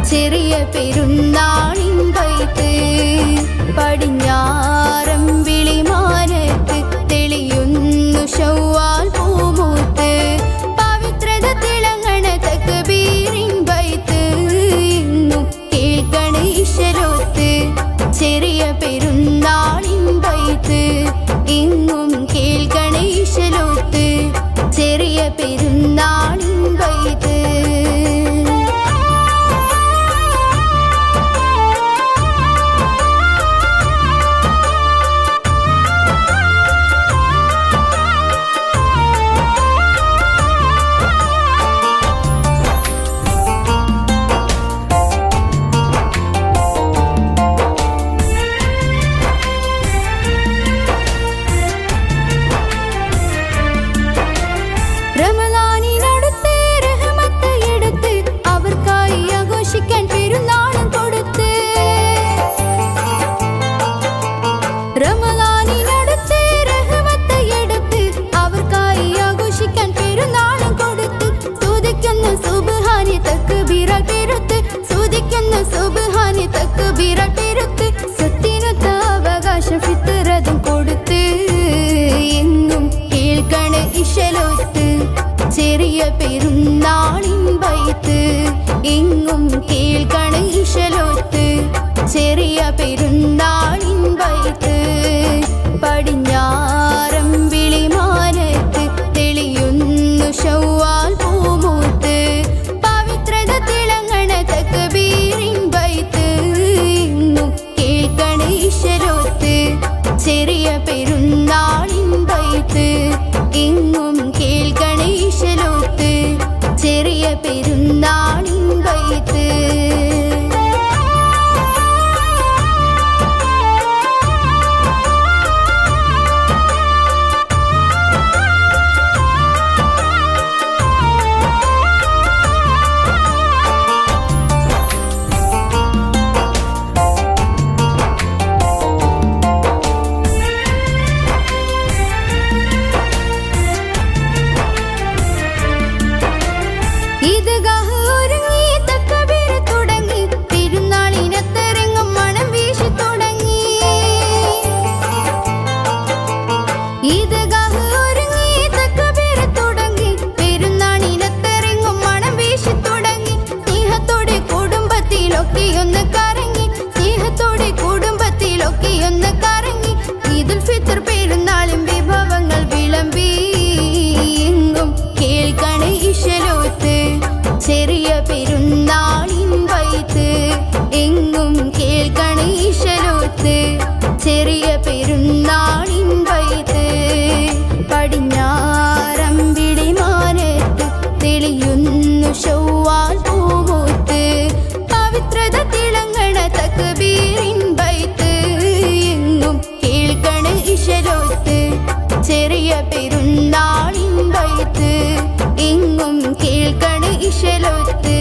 ചെറിയ പെരുന്നാളിൻ വൈത്ത് പടിഞ്ഞാറം വിളിമാനത്ത് തെളിയുന്നു ശൗവാൽ പൂമൂത്ത് പവിത്രത തിളങ്ങണ തക്ബീറിൻ വൈത്ത് ഇന്നും കേൾക്കണ ഇശലോത്ത് ചെറിയ പെരുന്നാളിൻ വൈത്ത് ഇന്നും കേൾക്കണ ഇശലോത്ത് ചെറിയ പെരുന്നാളിൻ വൈത്ത് ചെറിയ പെരുന്നാളിൻ വൈത്ത് എങ്ങും കേൾക്കണ ഇശലോത്ത് ചെറിയ പെരുന്നാളിൻ വൈത്ത് പടിഞ്ഞാറം വിളിമാനത്ത് തെളിയുന്നു ശൗവാൽ പൂമൂത്ത് പവിത്രത തിളങ്ങണ തക്ബീറിൻ വൈത്ത് എങ്ങും കേൾക്കണ ഇശലോത്ത് ചെറിയ പെരുന്നാളിൻ വൈത്ത് എങ്ങും കേൾക്കണ ഇശലോത്ത് ചെറിയ പെരുന്നാളിൻ വൈത്ത് ചെറിയ പെരുന്നാളിൻ വൈത്ത് എങ്ങും കേൾക്കണ ഇശലോത്ത് ചെറിയ പെരുന്നാളിൻ വൈത്ത് പടിഞ്ഞാറം വിളിമാനത്ത് തെളിയുന്നു ശൗവാൽ പൂമൂത്ത് പവിത്രത തിളങ്ങണ തക്ബീറിൻ വൈത്ത് എങ്ങും കേൾക്കണ ഇശലോത്ത് ചെറിയ പെരുന്നാളിൻ വൈത്ത് എങ്ങും കേൾക്കണ ഇശലോത്ത്